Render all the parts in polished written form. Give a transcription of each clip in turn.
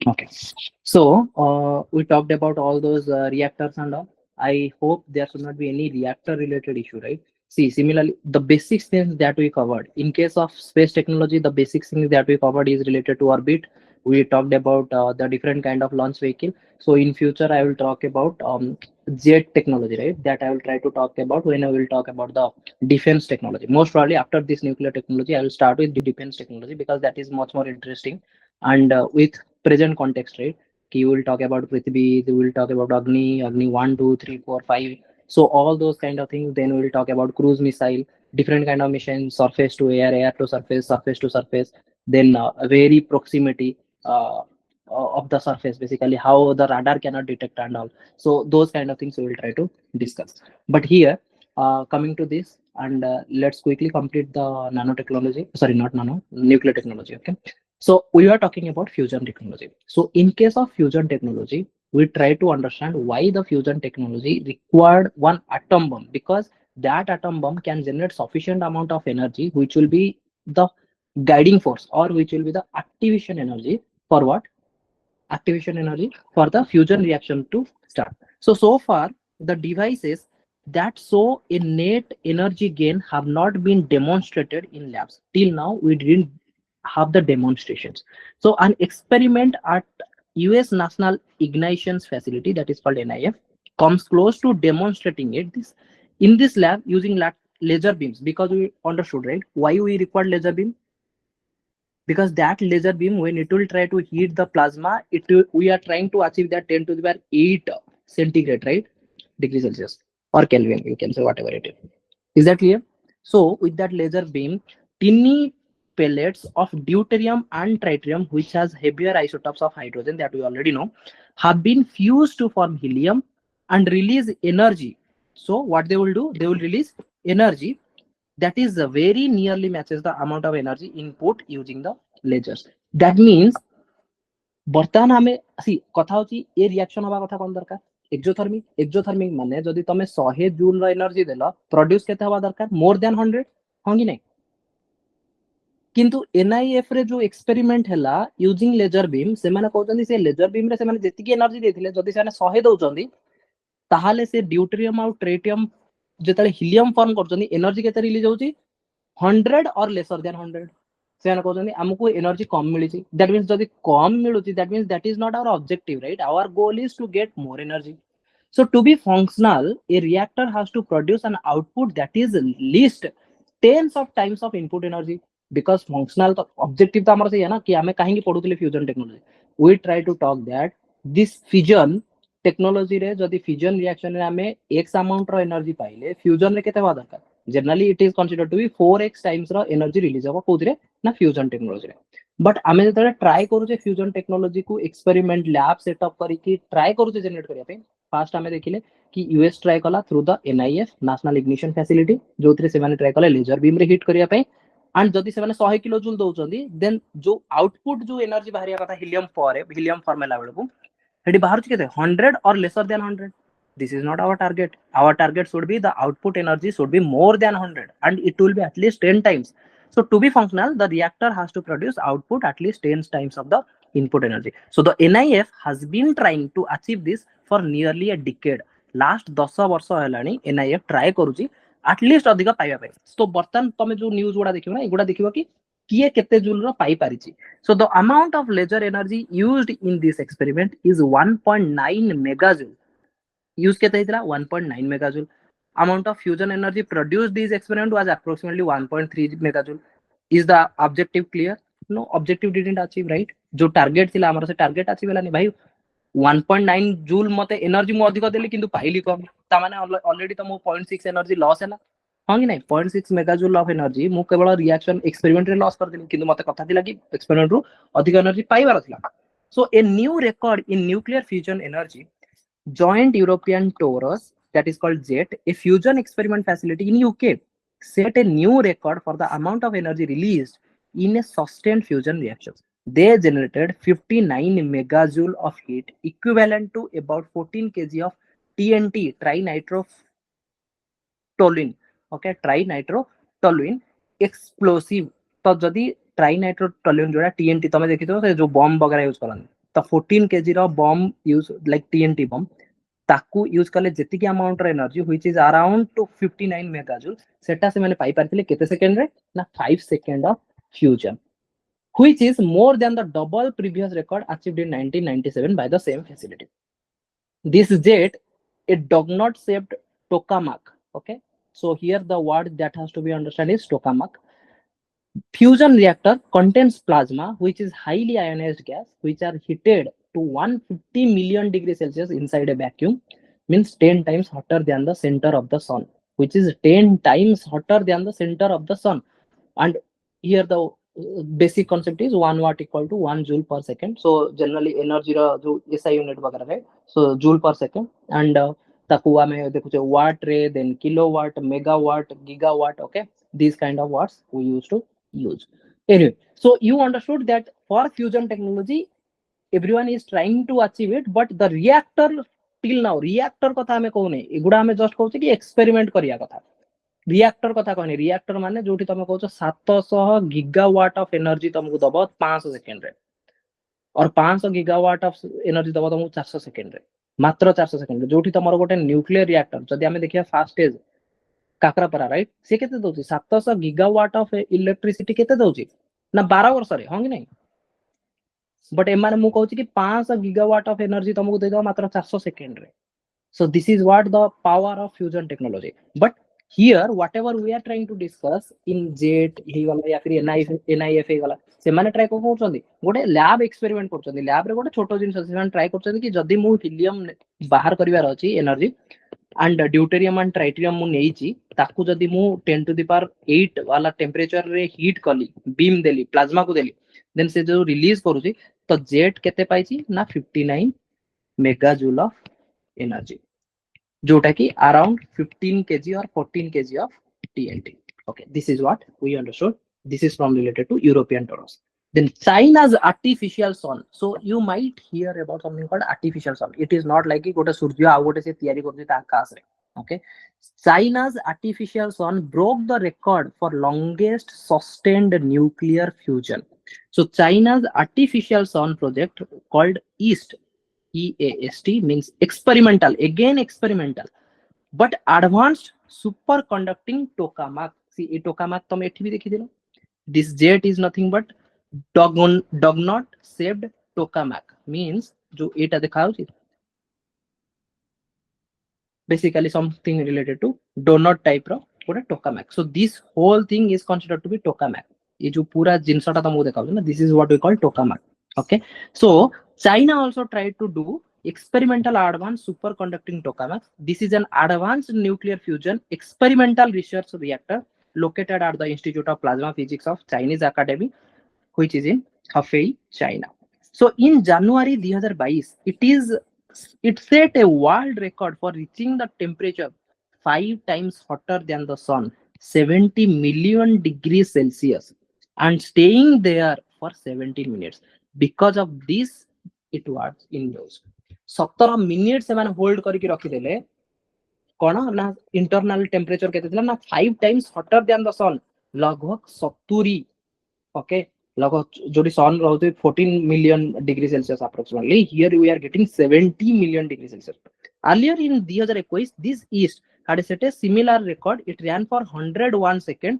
Okay. So we talked about all those reactors and all. I hope there should not be any reactor related issue, right? See, similarly, the basic things that we covered in case of space technology, the basic things that we covered is related to orbit. We talked about the different kind of launch vehicle. So in future, I will talk about jet technology, right? That I will try to talk about when I will talk about the defense technology. Most probably after this nuclear technology, I will start with the defense technology because that is much more interesting and with present context, right? You will talk about Prithvi, you will talk about Agni 1, 2, 3, 4, 5. So all those kind of things. Then we will talk about cruise missile, different kind of mission, surface to air, air to surface, surface to surface. Then very proximity of the surface, basically how the radar cannot detect and all. So those kind of things we will try to discuss. But here, coming to this, and let's quickly complete the nanotechnology. Sorry, not nano, nuclear technology. Okay. So we are talking about fusion technology. So in case of fusion technology, we try to understand why the fusion technology required one atom bomb, because that atom bomb can generate sufficient amount of energy, which will be the guiding force or which will be the activation energy for what? Activation energy for the fusion reaction to start. So far, the devices that show a net energy gain have not been demonstrated in labs. Till now, we didn't have the demonstrations. So an experiment at US National Ignition Facility, that is called NIF, comes close to demonstrating it. This in this lab using laser beams, because we understood, right, why we require laser beam, because that laser beam, when it will try to heat the plasma, we are trying to achieve that 10 to the power 8 centigrade, right, degree Celsius or Kelvin, you can say whatever it is that clear? So with that laser beam, tiny pellets of deuterium and tritium, which has heavier isotopes of hydrogen that we already know, have been fused to form helium and release energy. So what they will do, they will release energy that is very nearly matches the amount of energy input using the lasers. That means ବର୍ତ୍ତମାନ ଆମେ କଥା ହଉଛି ଏ reaction ହବା କଥା କଣ ଦରକାର? ଏକ୍ସୋଥର୍ମିକ ମାନେ ଯଦି ତମେ 100 ଜୁଲ ର ଏନର୍ଜି ଦେଲ, ପ୍ରଡ୍ୟୁସ କେତେ ହବା ଦରକାର? ମୋର ଦ୍ୟାନ 100, ହଁ କି ନାଇଁ? କିନ୍ତୁ NIF ରେ ଯୋଉ ଏକ୍ସପେରିମେଣ୍ଟ ହେଲା ୟୁଜିଂ ଲେଜର ବିମ୍, ସେମାନେ କହୁଛନ୍ତି ସେ ଲେଜର ବିମ୍ ରେ ସେମାନେ ଯେତିକି ଏନର୍ଜି ଦେଇଥିଲେ, ଯଦି ସେମାନେ 100 ଦଉଛନ୍ତି, ତାହେଲେ ସେ ଡ୍ୟୁଟେରିୟମ ଆଉ ଟ୍ରେଟିୟମ ଯେତେବେଳେ ହିଲିୟମ ଫର୍ମ କରୁଛନ୍ତି, ଏନର୍ଜି କେତେ ରିଲିଜ ହଉଛି? 100 or lesser than 100. ସେମାନେ କହୁଛନ୍ତି ଆମକୁ ଏନର୍ଜି କମ ମିଳିଛି। ଦ୍ୟାଟ ମିନ୍ସ ଯଦି କମ ମିଳୁଛି, that means that is not our objective, right? Our goal is to get more energy. So to be functional, a reactor has to produce an output that is least tens of times of input energy. Because functional तो objective तो हमारा सही है ना कि हमें कहीं की पढ़ुଥିଲେ fusion technology. We try to talk that this fusion technology रे जदि fusion reaction रे हमें x amount रो energy पाइले, fusion रे केते हवा दरकार? Generally it is considered to be 4x times row energy release हवा कोउथिरे ना fusion technology रे. बट आमे जेतले ट्राई करूचे फ्यूजन टेक्नोलॉजी को एक्सपेरिमेंट लैब सेटअप करिकी ट्राई करूचे जनरेट करिया पे, फास्ट आमे देखिले कि यूएस ट्राई कला through the NIF national ignition facility, जोथिरे से माने ट्राई कले लेजर बीम रे हिट करिया पे। एंड जदि से माने 100 किलो जूल दउचंदी, देन जो आउटपुट जो एनर्जी बाहरिया कथा हीलियम फॉर हीलियम फॉर्मुला बेलको हेडी बाहर केते 100 or lesser than 100. This is not our target. Our target should be the output energy should be more than 100 and it will be at least 10 times. So to be functional, the reactor has to produce output at least 10 times of the input energy. So the NIF has been trying to achieve this for nearly a decade. Last 10 ବର୍ଷ ହେଲାଣି NIF try କରୁଛି at least ଅଧିକ ପାଇବା ପାଇଁ। So ବର୍ତ୍ତମାନ ତମେ ଯୋଉ news ଗୁଡା ଦେଖିବ ନା, ଏଗୁଡା ଦେଖିବ କି କିଏ କେତେ ଜୁଲ ର ପାଇ ପାରିଛି। So the amount of laser energy used in this experiment is 1.9 megajoule. Use केते ହେଇଥିଲା? 1.9 megajoule. Amount of fusion energy produced this experiment was approximately 1.3 megajoule. Is the objective clear? No, objective didn't achieve, right? जो target थिला हमर से target achieve हेलानी भाई। 1.9 joule मते energy मु अधिक देली किंतु पाइली कम, ता माने ऑलरेडी तो मो 0.6 एनर्जी लॉस हैला, हां कि नहीं? 0.6 मेगाजूल ऑफ एनर्जी मु केवल रिएक्शन एक्सपेरिमेंट रे लॉस कर देली, किंतु मते कथा थिला कि एक्सपेरिमेंट रू अधिक एनर्जी पाइबार थिला। So a new record in nuclear fusion energy Joint European Torus, that is called JET, a fusion experiment facility in UK, set a new record for the amount of energy released in a sustained fusion reaction. They generated 59 megajoule of heat, equivalent to about 14 kg of TNT, trinitrophtolene. Okay, trinitrophtolene explosive. तो जदि ट्राइनाइट्रोटोलुएन जोड़ा TNT तमे देखिथो से जो bomb वगैरह use करन, तो 14 kg रो बम use like TNT बम ताकू use कले जेतिकी अमाउंट रे energy which is around two 59 megajoule सेटा से माने पाई पारथिले केते सेकंड रे ना 5 second of fusion which is more than the double previous record achieved in 1997 by the same facility. This jet, it does not saved tokamak. Okay, so here the word that has to be understood is tokamak. Fusion reactor contains plasma, which is highly ionized gas, which are heated to 150 million degrees Celsius inside a vacuum, means 10 times hotter than the center of the sun, which is 10 times hotter than the center of the sun. And here the basic concept is 1 watt equal to 1 joule per second. So generally energy रा जो SI unit वगैरह है, so joule per second. And ताकू आमे देखो watt रे, then kilowatt, megawatt, gigawatt. Okay, these kind of watts we used to use. Anyway, so you understood that for fusion technology everyone is trying to achieve it, but the reactor till now reactor कथा हमें कहू नहीं, एगुड़ा हमें just कहू कि experiment करिया कथा. Reactor कथा कहनी, रिएक्टर माने जोठी तमे कहू 700 गीगावाट ऑफ एनर्जी तुमको दबो 500 सेकंड रे, और 500 गीगावाट ऑफ एनर्जी दबो तुमको 400 सेकंड रे, मात्र 400 सेकंड रे. जोठी तमरो गोटे न्यूक्लियर रिएक्टर जदी हमें देखिया फास्ट स्टेज काकरापरा राइट, से केते दोची 700 गीगावाट ऑफ इलेक्ट्रिसिटी केते दोची ना 12 वर्ष रे, होंगी नहीं. बट एमाने मु कहू कि 500 गीगावाट ऑफ एनर्जी तुमको दे दो मात्र 400 सेकंड रे. So this is what the power of fusion technology. But here whatever we are trying to discuss in jet he gala या फिर NIF हे गला से माने ट्राई करछन गोटे लैब एक्सपेरिमेंट करछन. लैब रे गोटे छोटो जिंस से माने ट्राई करछन कि जदी मु हीलियम बाहर करिवार अछि energy and deuterium and tritium मु नेइची ताकू जदी मु 10 टू द पावर 8 वाला टेंपरेचर रे हीट कली, बीम देली, प्लाज्मा को देली, देन से जो रिलीज करूची तो जेट केते पाइची ना 59 मेगाजूल ऑफ एनर्जी, जोटा की around 15 kg or 14 kg of TNT. Okay, this is what we understood. This is from related to European torus. Then China's artificial sun. So you might hear about something called artificial sun. It is not like गोटे सूर्य आ गोटे से तैयारी करछि ता आकाश रे. Okay, China's artificial sun broke the record for longest sustained nuclear fusion. So China's artificial sun project called EAST means experimental, again experimental, but advanced superconducting tokamak. See, a tokamak तुम एठी भी देखी दिलो. This jet is nothing but dog not saved tokamak, means जो एटा देखा होची basically something related to donut type रो गोटे tokamak. So this whole thing is considered to be tokamak. ये जो पूरा जिनसटा तुमको देखा होची ना, this is what we call tokamak. Okay, so China also tried to do experimental advanced superconducting tokamak. This is an advanced nuclear fusion experimental research reactor located at the Institute of Plasma Physics of Chinese Academy, which is in Hefei, China. So in January 2022, it set a world record for reaching the temperature 5 times hotter than the sun, 70 million degrees Celsius, and staying there for 17 minutes. Because of this, it was in news. 17 minute से माने hold करके रखी देले कोन ना internal temperature केते दिला ना 5 times hotter than the sun, लगभग 70. ओके, लगभग जोडी सन रहते 14 million degree Celsius approximately, here we are getting 70 million degree Celsius. Earlier in 2021 this EAST had set a similar record. It ran for 101 seconds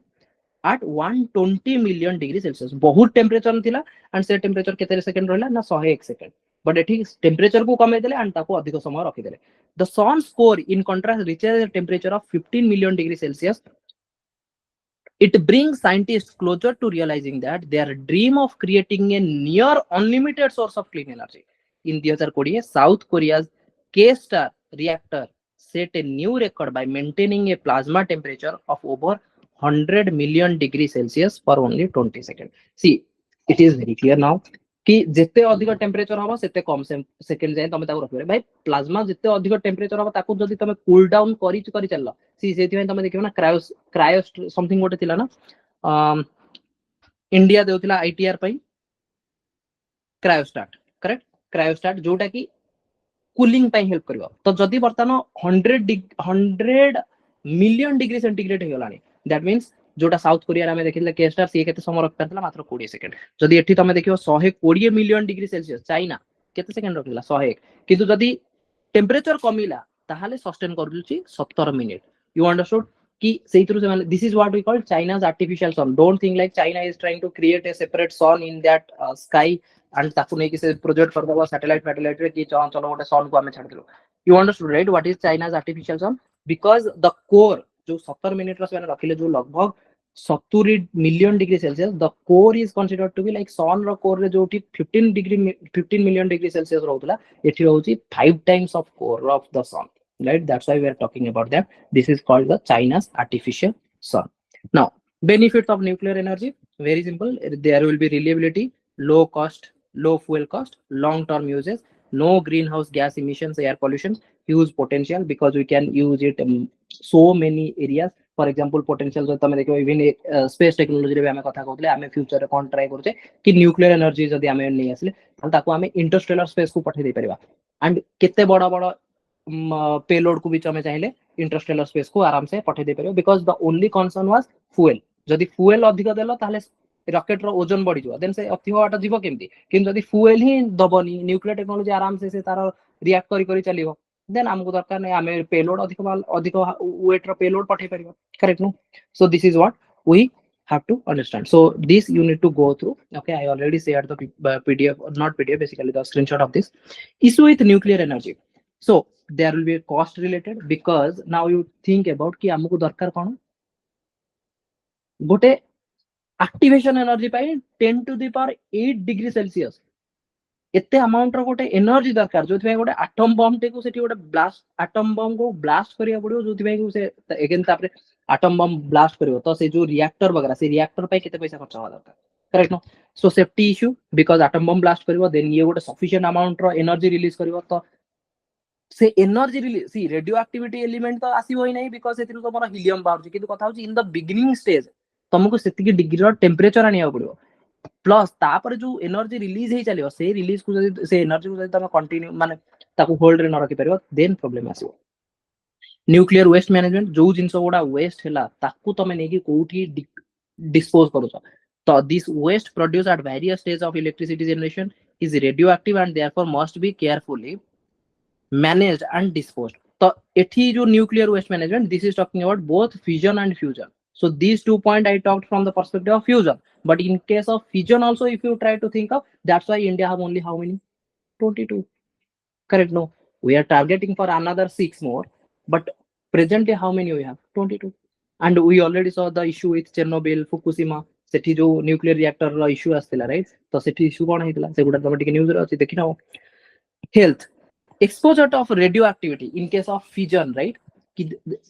at 120 million degree Celsius. बहुत temperature थिला and से temperature केते second रहला ना 101 second. But एठी temperature को कमे देले एंड ताको अधिक समय रखि देले. The sun score in contrast reaches a temperature of 15 million degree Celsius. It brings scientists closer to realizing that their dream of creating a near unlimited source of clean energy. In 2020, South Korea's K-Star reactor set a new record by maintaining a plasma temperature of over 100 million degrees Celsius for only 20 seconds. See, it is very clear now कि जिते अधिक temperature हबो सेते कम second जाय तमे ताको रखबे. भाई प्लाज्मा जिते अधिक टेंपरेचर हबो ताको जदी तमे कूल डाउन करि चललो, सी सेति में तमे देखियो ना क्रायो समथिंग गोटे थिला ना, इंडिया देउथिला आईटीआर पई क्रायोस्टाट, करेक्ट, क्रायोस्टाट जोटा कि कूलिंग पई हेल्प करबो. तो जदी बर्तन 100 मिलियन डिग्री सेंटीग्रेड हे गलानी, दैट मींस जोटा साउथ कोरिया रे हमें देखिले केस्टार सी केते समय रख परतला मात्र 20 सेकंड. जदी एठी तमे देखियो 120 मिलियन डिग्री सेल्सियस चाइना, केते सेकंड रखिला 101 किंतु जदी टेम्परेचर कमिला ताहाले सस्टेन करूची 17 मिनिट यू अंडरस्टूड कि सेइथरु से माने this is what we call China's artificial sun don't think like China is trying to create a separate sun in that sky and ताकू नै कि से प्रोजेक्ट कर दबा सैटेलाइट रे कि चलो गोटे सन को हमें छाड़ दिलो you understood right what is China's artificial sun because the core जो 17 मिनिट रो से माने रखिले जो लगभग 70 million degree Celsius the core is considered to be like sun रो कोर रे जोटी 15 मिलियन डिग्री सेल्सियस रहउतला एठी रहउची 5 times of core of the sun right that's why we are talking about that this is called the China's artificial sun now benefits of nuclear energy very simple there will be reliability low cost low fuel cost long term uses no greenhouse gas emissions air pollution huge potential because we can use it in so many areas for example potential जो तमे देखो even space technology रे हमें कथा कहउतले हमें future रे कोन try करछे कि न्यूक्लियर एनर्जी जदी हमें नै आसले ताको हमें इंटरस्टेलर स्पेस को पठे दे परिबा एंड केते बड़ा बड़ा पेलोड को भी हमें चाहिए इंटरस्टेलर स्पेस को आराम से पठे दे परियो because the only concern was fuel जदी फ्यूल अधिक देलो ताले रॉकेट रो ओजन बढ़ी जो देन से अधिक वाट जीवो केमती किन जदी फ्यूल ही दबनी न्यूक्लियर टेक्नोलॉजी आराम से तार रिएक्ट करी चलियो देन हमको दरकार नै हमें पेलोड अधिक वेट रो पेलोड पठे परियो correct no so this is what we have to understand so this you need to go through okay I already shared the pdf or not pdf basically the screenshot of this issue with nuclear energy so there will be a cost related because now you think about कि हमको दरकार कोन गोटे activation energy pi 10 to the power 8 degree Celsius एते amount रो गोटे energy दरकार जोथि भाई गोटे एटम बम टे को सेठी गोटे ब्लास्ट एटम बम को ब्लास्ट करिया पड़ियो जोथि भाई को से अगेन तापरे एटम बम ब्लास्ट करियो तो से जो रिएक्टर वगैरह से रिएक्टर पाई केते पैसा खर्च होवा दरकार correct no so safety issue because atom bomb blast करियो देन ये गोटे सफिशिएंट अमाउंट रो एनर्जी रिलीज करियो तो से एनर्जी रिलीज सी रेडियो एक्टिविटी एलिमेंट तो आसी होई नै बिकॉज़ सेतिरु तो मोर हीलियम बाहर किंतु कथा होची इन द बिगिनिंग स्टेज तुमको सेतिकी डिग्री रो टेंपरेचर आनिया पड़ियो प्लस तापर जो एनर्जी रिलीज हे चलियो से रिलीज को जदी से एनर्जी को जदी तमे कंटिन्यू माने ताको होल्ड रे न रखि परियो देन प्रॉब्लम आसीबो न्यूक्लियर वेस्ट मैनेजमेंट जो जिंस गोडा वेस्ट हैला ताको तमे नेकी कोठी डिस्पोज करूछ तो this waste produce at various stage of electricity generation is radioactive and therefore must be carefully managed and disposed तो एठी जो nuclear waste management this is talking about both fusion and fusion so these 2 points I talked from the perspective of fusion but in case of fission also if you try to think of that's why India have only how many 22 correct no we are targeting for another 6 more but presently how many we have 22 and we already saw the issue with Chernobyl Fukushima सेठी जो nuclear reactor रो issue आस्थिला right तो सेठी issue कोन हेतला से गुडा तमे टिके news रे अछि देखिना health exposure of radioactivity in case of fission right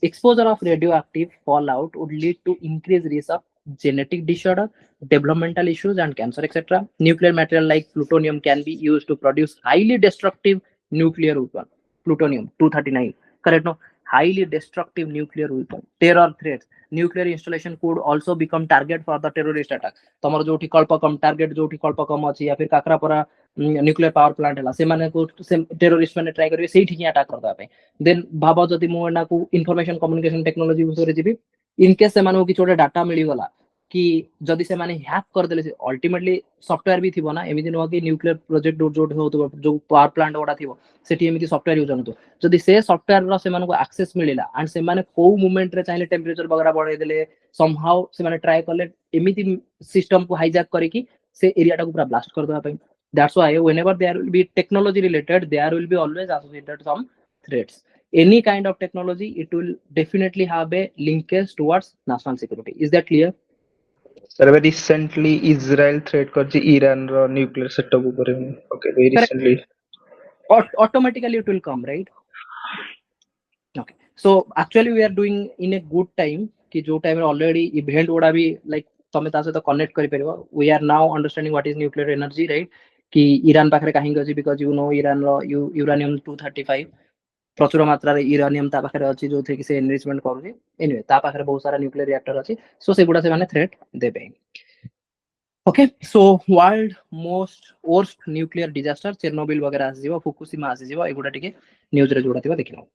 exposure of radioactive fallout would lead to increased risk of genetic disorder developmental issues and cancer etc nuclear material like plutonium can be used to produce highly destructive nuclear weapon plutonium 239 correct no highly destructive nuclear weapon terror threats nuclear installation could also become target for the terrorist attack तमर जोठी Kalpakkam target जोठी Kalpakkam अछि या फिर काकरापरा nuclear power plant हला से माने को terrorist माने try करबे सेठी कि अटैक करबा पे देन भाबो जदी मो एना को इंफॉर्मेशन कम्युनिकेशन टेक्नोलॉजी विषय जिबी इन केस से माने कि छोटे डाटा मिली गला कि जदी से माने हैक कर देले अल्टीमेटली सॉफ्टवेयर भी थिबो ना एमिति न कि न्यूक्लियर प्रोजेक्ट जोट होतो जो पावर प्लांट ओडा थिबो सेठी एमिति सॉफ्टवेयर यूज होतो जदी से सॉफ्टवेयर रो से माने को एक्सेस मिलिला एंड से माने को मोमेंट रे चाहिले टेंपरेचर वगैरह बढ़ाई देले समहाउ से माने ट्राई करले एमिति सिस्टम को हाईजैक करे कि से एरिया टा को पूरा ब्लास्ट कर देबा पे that's why whenever there will be technology related there will be always associated some threats any kind of technology it will definitely have a linkage towards national security is that clear sir very recently Israel threat करछि Iran रो nuclear setup ऊपर okay very recently automatically it will come right okay so actually we are doing in a good time कि जो time already event Voda भी like तमे ता से तो connect करि परबो we are now understanding what is nuclear energy right कि ईरान पाखरे काहे गछि बिकॉज़ यू नो ईरान रो यूरेनियम 235 प्रचुर मात्रा रे यूरेनियम ता पाखरे अछि जो थे कि से एनरिचमेंट करूची एनीवे ता पाखरे बहुत सारा न्यूक्लियर रिएक्टर अछि सो से गुडा से माने थ्रेट देबे okay so world most worst nuclear disaster Chernobyl वगैरह आसी जीवो फुकुशिमा आसी जीवो एगुडा टिके न्यूज रे जोडा थिबा देखिनो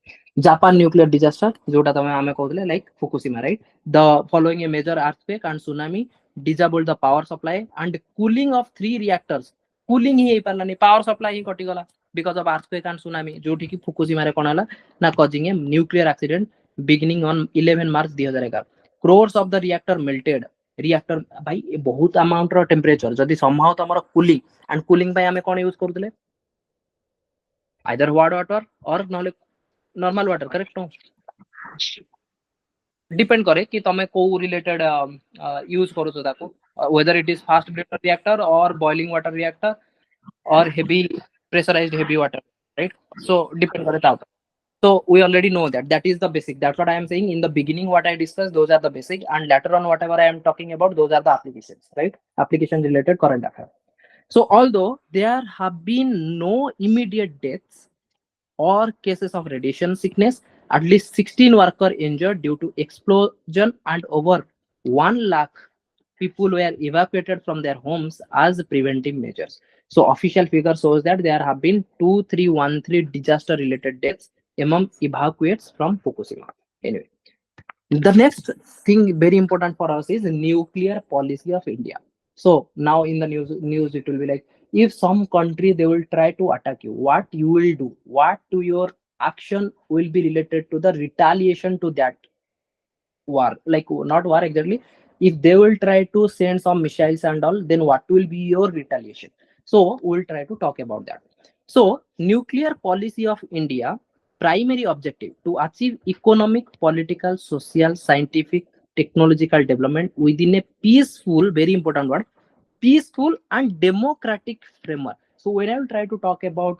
जापान न्यूक्लियर डिजास्टर जोटा तमे आमे कहउले like Fukushima right the following a major earthquake and tsunami disabled the power supply and cooling of 3 reactors cooling ही पारलानी पावर सप्लाई ही कटि गला because of earthquake and tsunami जोठी की फुकुशिमा रे कोन हला ना causing a nuclear accident beginning on 11 March 2011 cores of the reactor melted reactor भाई बहुत अमाउंट रो टेंपरेचर जदी समहाउ तमरो कूलिंग एंड कूलिंग भाई हमें कोन यूज करथले आइदर हॉट वाटर और नॉले normal water correct no depend करे कि तमे को रिलेटेड यूज करो तो ताको whether it is fast breaker reactor or boiling water reactor or heavy pressurized heavy water, right? So depend on it. So we already know that is the basic. That's what I am saying in the beginning. What I discussed, those are the basic, and later on, whatever I am talking about, those are the applications, right? Application related current affair. So although there have been no immediate deaths or cases of radiation sickness, at least 16 workers injured due to explosion and over 1 lakh people were evacuated from their homes as preventive measures. So official figure shows that there have been 2313 disaster related deaths among evacuates from Fukushima. Anyway, the next thing very important for us is nuclear policy of India. So now in the news it will be like if some country they will try to attack you, what you will do, what to your action will be related to the retaliation to that war, like not war exactly. If they will try to send some missiles and all, then what will be your retaliation? So we'll try to talk about that. So nuclear policy of India primary objective to achieve economic, political, social, scientific, technological development within a peaceful, very important word, peaceful and democratic framework. So when I will try to talk about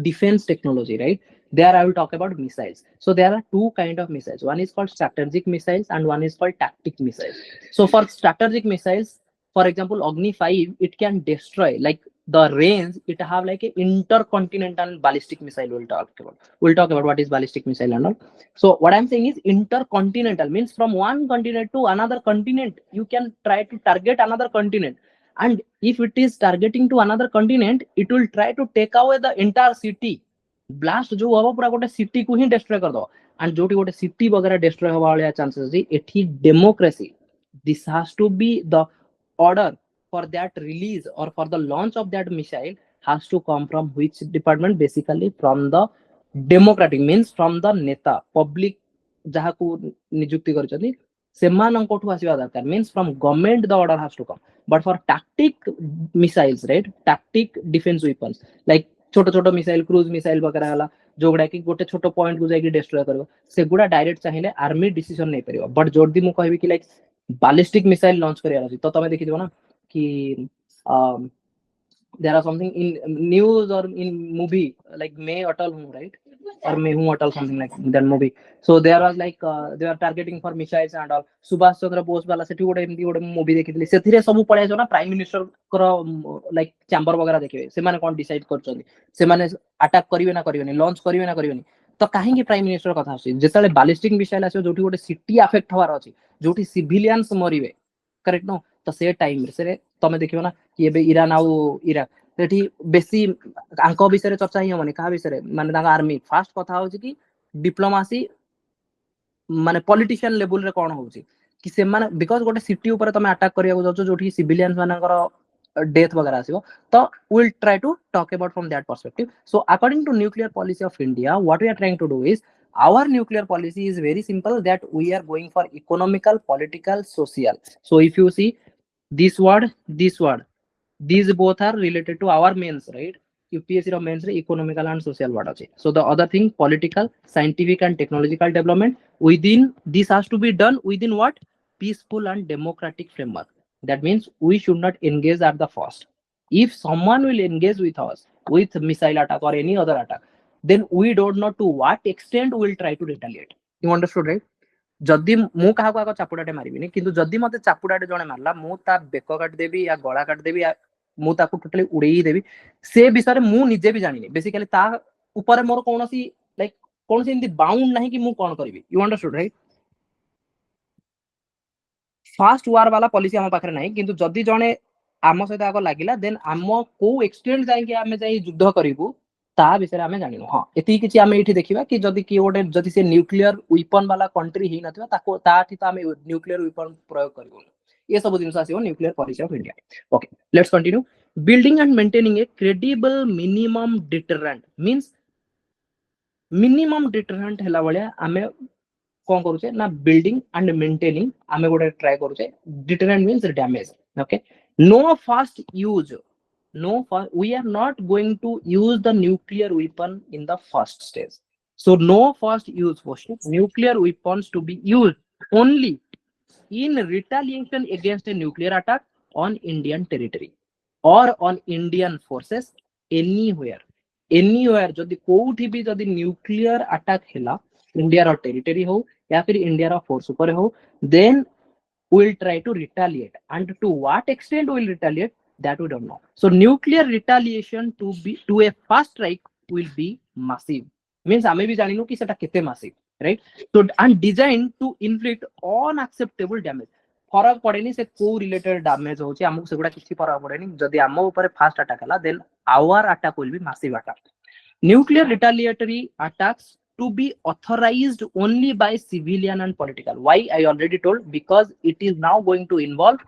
defense technology, right, there I will talk about missiles. So there are two kind of missiles. One is called strategic missiles and one is called tactic missiles. So for strategic missiles, for example, Agni 5, it can destroy like the range it have like a intercontinental ballistic missile. We'll talk about what is ballistic missile and all. So what I'm saying is intercontinental means from one continent to another continent you can try to target another continent, and if it is targeting to another continent it will try to take away the entire city. Blast जो हवा पूरा गोटे city को ही destroy कर दो, and जोटी गोटे city वगैरह destroy होवा वाला चांसेस अछि एठी democracy this has to be the order for that release or for the launch of that missile has to come from which department? Basically from the democratic means from the neta public jaha ko nijukti karchandi semanankoଠୁ ଆସିବା ଦରକାର, means from government the order has to come. But for tactic missiles, right, tactic defense weapons like छोट छोट missile cruise missile वगैरह हला जोगडा कि गोटे छोट point को जाई डिस्ट्रॉय करबो सेगुडा डायरेक्ट चाहिए आर्मी डिसीजन नहीं परिबो. बट जोरदी मु कहबी कि लाइक ballistic missile launch करियार अछि तो तमे देखि दिबो ना कि there are something in news or in movie like May Atal Hu, right, or May Hu Atal, something like that movie. So there was like they are targeting for missiles and all. Subhash Chandra Bose वाला सेठी गोटे एमदी गोटे movie देखितली सेथिरे सब पळे जो ना prime minister कर like chamber वगैरह देखिबे से माने कोन डिसाइड करछन से माने अटैक करिवे ना करिवेनी लॉन्च करिवे ना करिवेनी. तो काहेकि प्राइम मिनिस्टर कथा आसी जेतले बैलिस्टिक मिसाइल आसे जोठी गोटे सिटी अफेक्ट होवार अछि जोठी सिविलियंस मरिवे करेक्ट नो. तो से टाइम रे तमे देखिबो ना कि एबे ईरान आउ इराक सेठी बेसी आंको विषय चर्चा ही हमनी कहा विषय माने तांगा आर्मी फास्ट कथा होची कि डिप्लोमेसी माने पॉलिटिशियन लेवल रे कोन होची कि से माने बिकॉज़ गोटे सिटी ऊपर तमे अटैक करिया को जाचो जोठी सिविलियंस मानकर डेथ वगैरह आसीबो. तो we'll try to talk about from that perspective. So according to nuclear policy of India, what we are trying to do is our nuclear policy is very simple, that we are going for economical, political, social. So if you see this word, these both are related to our mains, right? UPSC ro mains re economical and social word ache. So the other thing, political, scientific and technological development within this has to be done within what? Peaceful and democratic framework. That means we should not engage at the first. If someone will engage with us with missile attack or any other attack, then we don't know to what extent we will try to retaliate. You understood, right? जदि मु काहा को आको चापुडाटे मारिबिनी किंतु जदि मते चापुडाटे जणे मारला मु ता बेक काट देबी या गळा काट देबी या मु ताको टोटली उड़ेई देबी से विषय रे मु निजे भी जानिनी. बेसिकली ता ऊपर मोर कोनोसी लाइक कोनोसी इंदी बाउंड नाही कि मु कोन करबी. You understood, right? फास्ट वार वाला पॉलिसी हम पाखरे नाही किंतु जदि जणे आम सहित आको लागिला देन आम को एक्सटेंड जाई कि आमे जाई युद्ध करिवु ता विषय आमे जानिनु. हां एति किछि आमे एठी देखिबा कि जदि कि ओडे जदि से न्यूक्लियर वेपन वाला कंट्री ही नथिबा ताको ताठी त आमे न्यूक्लियर वेपन प्रयोग करिवु. ये सब जिंस आसीबो nuclear policy of India. Okay, let's continue. building and maintaining a credible minimum deterrent means minimum deterrent hela bhaliya ame kon karuche na building and maintaining ame gote try karuche. Deterrent means damage. Okay, no fast use, we are not going to use the nuclear weapon in the first stage. So no fast use for nuclear weapons to be used only in retaliation against a nuclear attack on Indian territory or on Indian forces anywhere. Anywhere जदि कोठी भी जदि nuclear attack हैला India रो territory हो या फिर India रो force ऊपर हो, then will try to retaliate, and to what extent will retaliate, that we don't know. So nuclear retaliation to a first strike will be massive, means ame bhi janinu ki seta kete massive, right? So and designed to inflict unacceptable damage. फरक पड़ेनी से को related damage होची हमको सेगुडा किछि फरक पड़ेनी जदि हम ऊपर फास्ट अटैक हला then our attack will be massive attack. Nuclear retaliatory attacks to be authorized only by civilian and political. Why? I already told, because it is now going to involve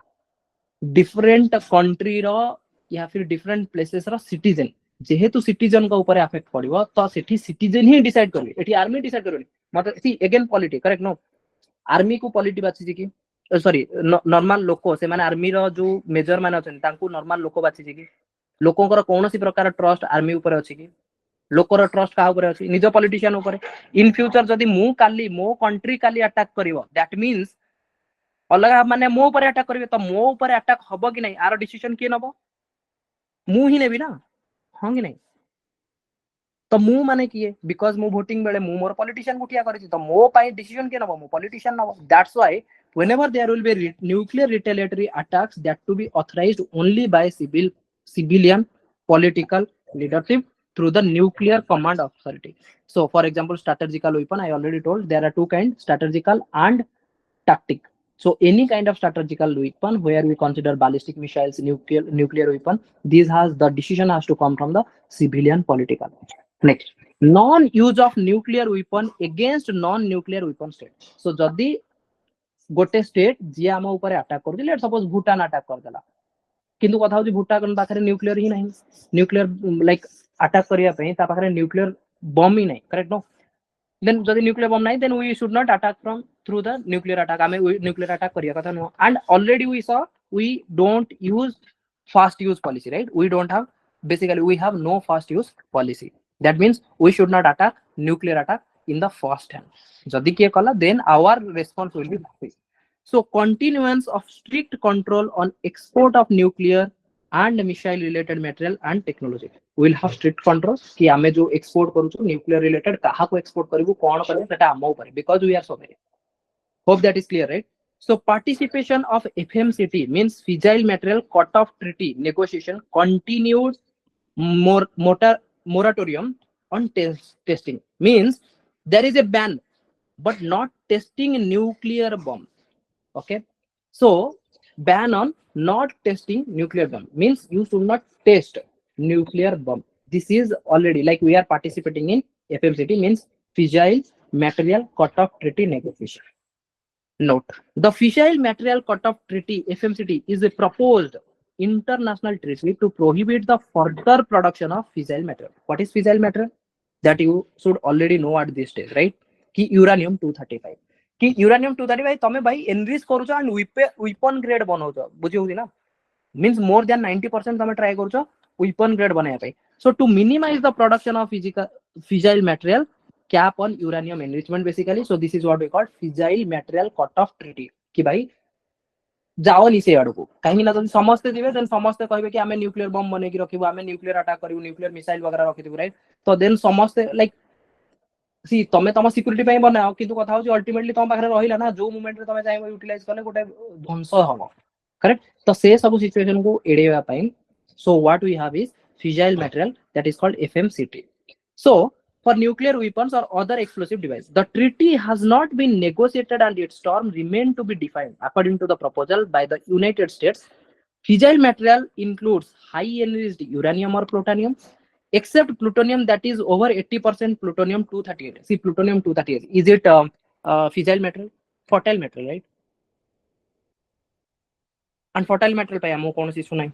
different country रो या फिर different places रो citizen. जेहेतु citizen का ऊपर affect पड़िबो तो सेठी citizen ही decide करबे, एठी army decide करबे. मतलब see again polity, correct no? Army को polity बाची कि सॉरी नॉर्मल लोक से माने आर्मी रो जो मेजर माने अछन तांकू नॉर्मल लोक बाची कि लोकंकर कोनोसी प्रकार ट्रस्ट आर्मी ऊपर अछि कि लोकर ट्रस्ट का ऊपर अछि निज पॉलिटिशियन ऊपर. इन फ्यूचर जदि मु काली मो कंट्री काली अटैक करिवो दैट मींस अलग माने मो ऊपर अटैक करिवे तो मो ऊपर अटैक हबो कि नहीं आरो डिसीजन के नबो मु ही नेबी ना, हां कि नहीं? तो मु माने किए बिकॉज मु वोटिंग बेले मु मोर पॉलिटिशियन को ठिया करिछि तो मो पाई डिसीजन के नबो मु politician Nebo. That's why whenever there will be nuclear retaliatory attacks that to be authorized only by civilian political leadership through the nuclear command authority. So for example strategical weapon, I already told there are two kinds, strategical and tactic. So any kind of strategical weapon where we consider ballistic missiles, nuclear weapon, these has the decision has to come from the civilian political. Next, non-use of nuclear weapon against non-nuclear weapon state. So जदि गोटे state जी आम ऊपर attack कर let suppose Bhutan attack कर देला किंतु कथा होची भूटान पाखरे न्यूक्लियर ही नहीं, न्यूक्लियर लाइक अटैक करिया पे ता पाखरे न्यूक्लियर बम ही नहीं, करेक्ट नो? देन जदि न्यूक्लियर बम नहीं then we should not attack from through the nuclear attack. आमे न्यूक्लियर अटैक करिया कथा no. And already we saw we don't use fast use policy, right? We don't have, basically we have no fast use policy. That means we should not attack nuclear attack in the first hand. Jodi kiye kala then our response will be massive. So continuance of strict control on export of nuclear and missile related material and technology. We will have strict control कि आमे जो export करूछु nuclear related कहा को export करिवु कोन करिवु सेटा आमो ऊपर, because we are sovereign. Hope that is clear, right? So participation of FMCT means fissile material cut-off treaty negotiation continued moratorium on testing means there is a ban but not testing nuclear bomb. Okay, so ban on not testing nuclear bomb means you should not test nuclear bomb. This is already like we are participating in FMCT means fissile material cut-off treaty negotiation. Note, the Fissile Material Cut-off Treaty (FMCT) is a proposed international treaty to prohibit the further production of fissile material. What is fissile material? That you should already know at this stage, right? कि uranium 235. कि uranium 235 तमे भाई enrich करूछो and weapon grade बनाउछो. बुझी होउछि ना? Means more than 90% तमे try करूछो weapon grade बनाया पाई. So to minimize the production of fissile material, cap on uranium enrichment basically. So this is what we call fissile material cut-off treaty. कि भाई जाओनी से आड़को कहीं ना तो समझते दिवे देन समझते कहबे कि हमें न्यूक्लियर बम बने की रखिबो, हमें न्यूक्लियर अटैक करिवो, न्यूक्लियर मिसाइल वगैरह रखिदिबो, राइट? तो देन समझते लाइक सी तमे तम सिक्युरिटी पई बनाओ किंतु कथा होची अल्टीमेटली तम पाखरे रहिला ना जो मोमेंट रे तमे चाहेबो यूटिलाइज करले गोटे ध्वंस हबो, करेक्ट? तो से सब सिचुएशन को एडेवा पई so what we have is fissile material that is called FMCT. So for nuclear weapons or other explosive devices, the treaty has not been negotiated and its terms remain to be defined. According to the proposal by the United States, fissile material includes high enriched uranium or plutonium, except plutonium that is over 80% plutonium 238. See, plutonium 238, is it fissile material? Fertile material, right? And fertile material पे हमको कौन सी सुनाई?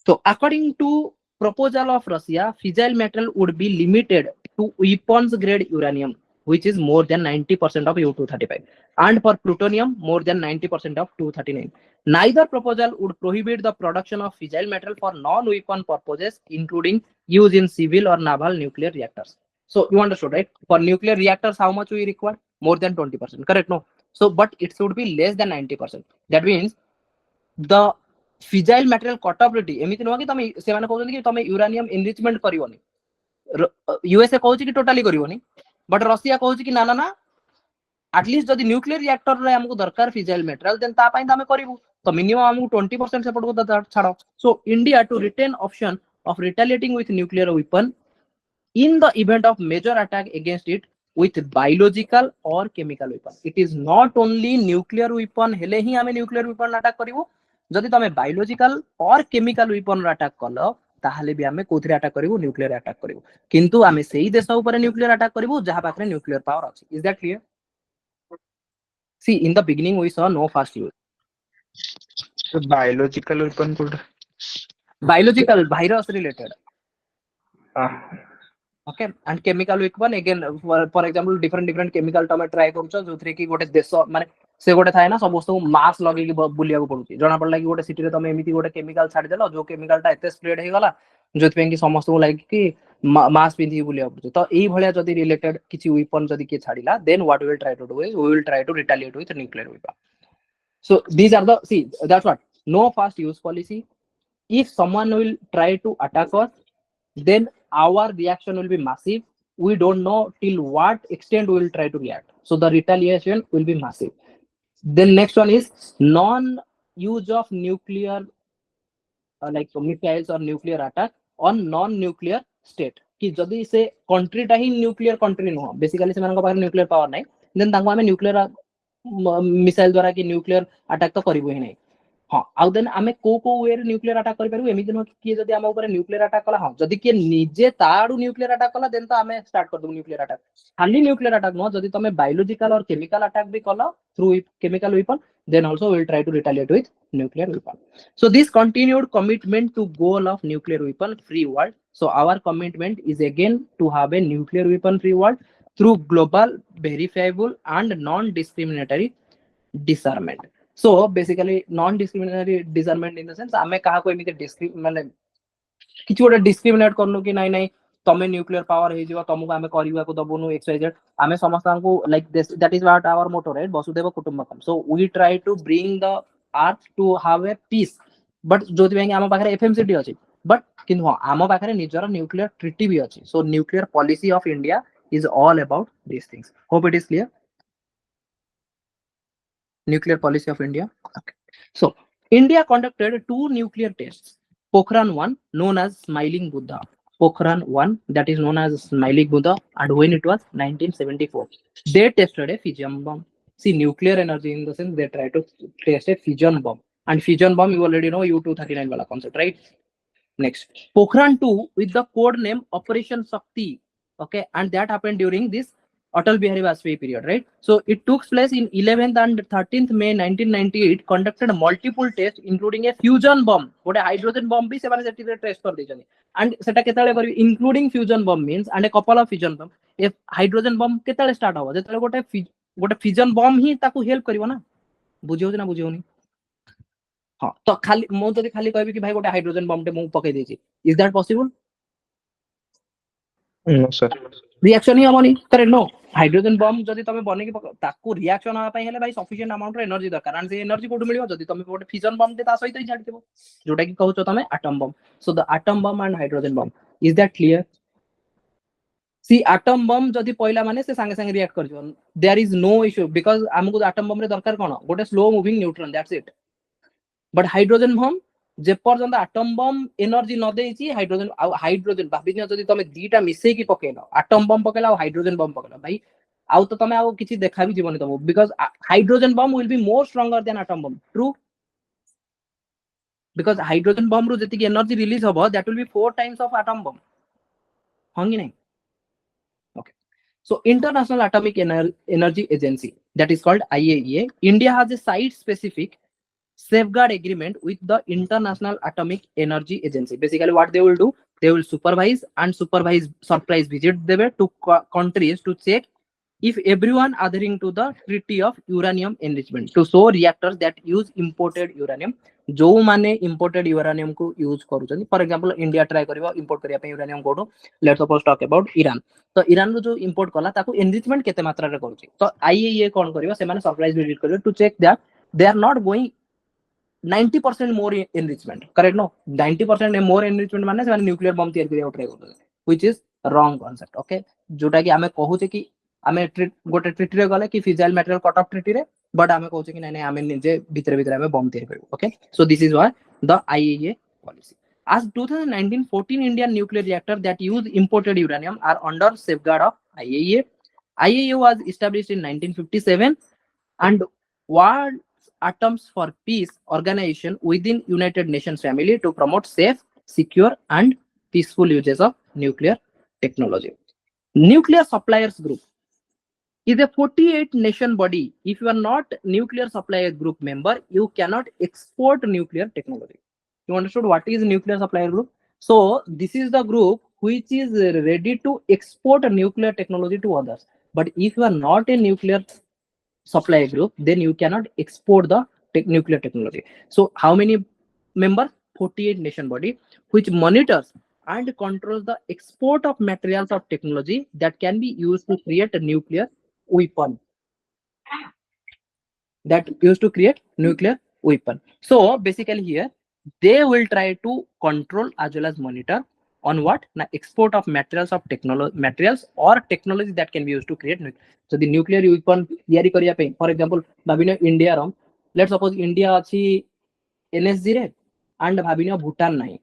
So according to proposal of Russia, fissile metal would be limited to weapons grade uranium, which is more than 90% of U-235, and for plutonium more than 90% of 239. Neither proposal would prohibit the production of fissile metal for non-weapon purposes, including use in civil or naval nuclear reactors. So you understood, right? For nuclear reactors, how much we require? More than 20%, correct? No. So, but it should be less than 90%. That means the fissile material कटबिलिटी एमती नुह कि तुम से कहते कि तुम uranium enrichment करनी USA कहूँ कि टोटाली करनी बट रशिया कहूँ कि ना ना ना एटलिस्ट जब न्यूक्लियर रिएक्टर रे हमको दरकार फिजाइल मेटेरियल देन ता पई आमे करिवु तो मिनिमम हमको 20% सपोर्ट को छाड़ो so India to retain option of retaliating with nuclear weapon in the event of major attack against it with biological or chemical weapon. It is not only nuclear weapon हेले ही हमें nuclear weapon attack करिवु जदि तमे biological or chemical weapon attack कलो ताहले भी हमें कोथरे attack करिवु nuclear attack करिवु किंतु हमें सेही देश ऊपर nuclear attack करिवु जहा पाखरे nuclear power अछि. Is that clear? See, in the beginning we saw no fast use. biological weapon could Biological virus related. ah Okay, and chemical weapon again for example different chemical tome try करछ जोथरे कि गोटे देश माने से गोटे थाए ना समस्त को मास लगे कि बुलिया को पड़ुची जना पड़ला कि गोटे सिटी रे तमे एमिति गोटे केमिकल छाडी देलो जो केमिकल ता एते स्प्रेड हे गला जोथि कि समस्त को लागे कि मास पिंधि बुलिया पड़ुची तो एई भलिया जदी रिलेटेड किछि वेपन जदी के छाडीला then what we will try to do is we will try to retaliate with nuclear weapon. So these are the see that's what no fast use policy. If someone will try to attack us then our reaction will be massive. We don't know till what extent we will try to react. So the retaliation will be massive. Then next one is non-use of nuclear like missiles or nuclear attack on non-nuclear state. कि जदि से country टा ही nuclear country नुह basically से मानक पाखरे nuclear power नाही then तांको हमें न्यूक्लियर मिसाइल द्वारा कि न्यूक्लियर अटैक तो करिवो ही नाही. हाँ आउ देन आमे को वे न्यूक्लियर अटैक करि परबो एमिति न कि जदि आम ऊपर न्यूक्लियर अटैक कला हाँ जदि कि निजे ताडू न्यूक्लियर अटैक कला देन तो आमे स्टार्ट कर दबो न्यूक्लियर अटैक. खाली न्यूक्लियर अटैक न जदि तमे बायोलॉजिकल और केमिकल अटैक भी कला through chemical weapon then also we will try to retaliate with nuclear weapon. So this continued commitment to goal of nuclear weapon free world. So our commitment is again to have a nuclear weapon free world through global verifiable and non-discriminatory disarmament. So basically non-discriminatory disarmament in the sense आमे कहा को एमिते माने किछि गोटे discriminate करनु कि नाही नाही तमे न्यूक्लियर पावर हे जिवा तमको आमे करिवा को दबोनु एक्सवाइजेड आमे समस्त को like this that is what our motto right वसुदेव कुटुंबकम. So we try to bring the earth to have a peace but जोति बेंग आम पाखरे एफएमसीडी अछि बट किंतु आम पाखरे निजर न्यूक्लियर ट्रीटी भी अछि. सो nuclear policy of India is all about these things. Hope it is clear. Nuclear policy of India. Okay. So India conducted 2 nuclear tests. Pokhran 1 known as Smiling Buddha. Pokhran 1 that is known as Smiling Buddha and when it was 1974. They tested a fission bomb. See nuclear energy in the sense they try to test a fission bomb. And fission bomb you already know U-239 wala concept, right? Next, Pokhran 2 with the code name Operation Shakti. Okay, and that happened during this Atal Bihari Vajpayee period, right? So it took place in 11th and 13th May 1998. Conducted multiple tests, including a fusion bomb. What a hydrogen bomb be seven test for the journey. And seta ketale karibi including fusion bomb means and a couple of fusion bomb. If hydrogen bomb ketale start haba, jetale gote fusion bomb hi taku help karibo na. बुझियो ना बुझियो नहीं. हाँ तो खाली मो जदि खाली कहबी कि भाई गोटे हाइड्रोजन बम टे मु पकै देछि is that possible? no sir reaction ही हमनी करे नो हाइड्रोजन बम जदि तमे बने कि ताको रिएक्शन आ पई हेले भाई सफिशिएंट अमाउंट रे एनर्जी दरकार एंड से एनर्जी कोड मिलियो जदि तमे गोटे फिजन बम टे ता सहित ही छाडी देबो जोटा कि कहउछो तमे atom bomb. So the atom bomb and hydrogen bomb is that clear? See atom bomb जदि पइला माने से संगे संगे रिएक्ट कर जो there is no issue because हमको एटम बम रे दरकार कोन गोटे slow moving neutron that's it. But hydrogen bomb जे पर्यंत एटम बम एनर्जी न देछि हाइड्रोजन भाबि न जदि तमे दीटा मिसै कि पकेलो एटम बम पकेला और हाइड्रोजन बम पकेला भाई आउ तो तमे आउ किछि देखा भी जीवन तमो because hydrogen bomb will be more stronger than atom bomb. True? Because hydrogen bomb रु जति एनर्जी रिलीज होबो that will be 4 times of atom bomb. हंगी नहीं. Okay. So International Atomic Energy Agency that is called IAEA. India has a site specific safeguard agreement with the International Atomic Energy Agency. Basically, what they will do, they will supervise surprise visit देवे to countries to check if everyone adhering to the treaty of uranium enrichment to show reactors that use imported uranium. जो माने imported uranium को use करूछन, for example India try करियो import करिया पे uranium Kotho, let's suppose talk about Iran. तो Iran रो जो import कला ताको enrichment केते मात्रा रे करूछि, तो IAEA कोन करियो, से माने surprise visit करियो to check that they are not going 90% more enrichment, correct no? 90% more enrichment माने से nuclear bomb तैयार करिया try करछन, which is wrong concept. Okay, जोटा कि आमे कहूचे कि आमे गोटे ट्रिटी रे गले कि fissile material cut off treaty रे, बट आमे कहूचे कि नै आमे निजे भितर भितर आमे बम तैयार करियो. Okay, so this is what the IAEA policy. As 2019 14 Indian nuclear reactors that use imported uranium are under safeguard of IAEA. IAEA was established in 1957 and World Atoms for Peace organization within United Nations family to promote safe, secure and peaceful uses of nuclear technology. Nuclear Suppliers Group is a 48 nation body. If you are not nuclear supplier group member, you cannot export nuclear technology. You understood what is nuclear supplier group? So this is the group which is ready to export nuclear technology to others. But if you are not a nuclear supply group, then you cannot export the nuclear technology. So how many members? 48 nation body which monitors and controls the export of materials of technology that can be used to create a nuclear weapon. So basically here they will try to control as well as monitor on what? Na export of materials or technology that can be used to create nuclear. So the nuclear weapon tiyari kariya pe, for example bhabino India ram, let's suppose India achi NSG रे and bhabino Bhutan nahi,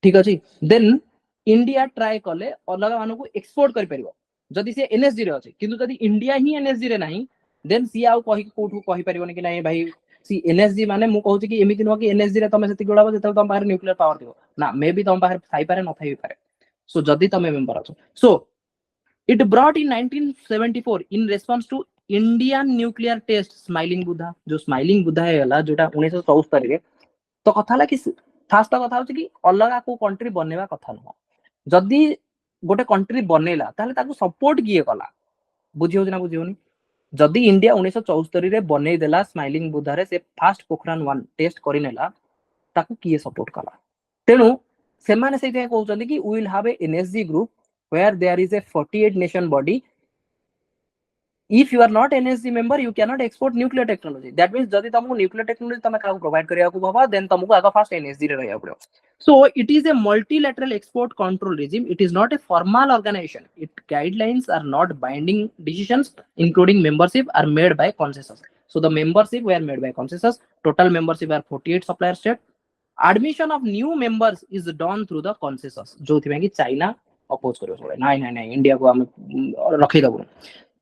ठीक अछि, then India try कले अलग मानको export करि परिबो जदि से NSG रे अछि, किंतु जदि इंडिया ही NSG रे नाही, then सी आउ कहि कोठु कहि परिबोनी कि नाही भाई सी NSG माने मु कहूची कि एमिति न कि NSG रे तमे सेति गोडाबो जेतल तम बाहर न्यूक्लियर पावर दिबो ना, मे बी तम बाहर थाई पारे न थाई पारे. सो जदि तमे मेंबर अछो, सो it brought in 1974 in response to Indian nuclear test smiling Buddha, जो स्माइलिंग बुधा हेला जोटा 1974 रे, तो कथा ला कि फास्ट कथा होची कि अलगा को कंट्री बनेवा कथा न, जदि गोटे कंट्री बनेला ताले ताको सपोर्ट किए कला, बुझी होची ना बुझी होनी. जदि इंडिया 1974 रे बनै देला स्माइलिंग बुधा रे से फास्ट पोखरान 1 टेस्ट करि नेला, ताको किए सपोर्ट कला. तेनु से माने सेते कहउचंदी कि we will have a NSG group where there is a 48 nation body. If you are not NSG member, you cannot export nuclear technology. That means जदि तमको nuclear technology तमे काको प्रोवाइड करिया को बाबा, then तमको आगा फास्ट NSG रे रहया पड़ो. So it is a multilateral export control regime. It is not a formal organization. Its guidelines are not binding. Decisions including membership are made by consensus. So the membership were made by consensus. Total membership are 48 supplier state. Admission of new members is done through the consensus. जो थी कि China oppose करियो सोले, नहीं India को हम रखि दबो.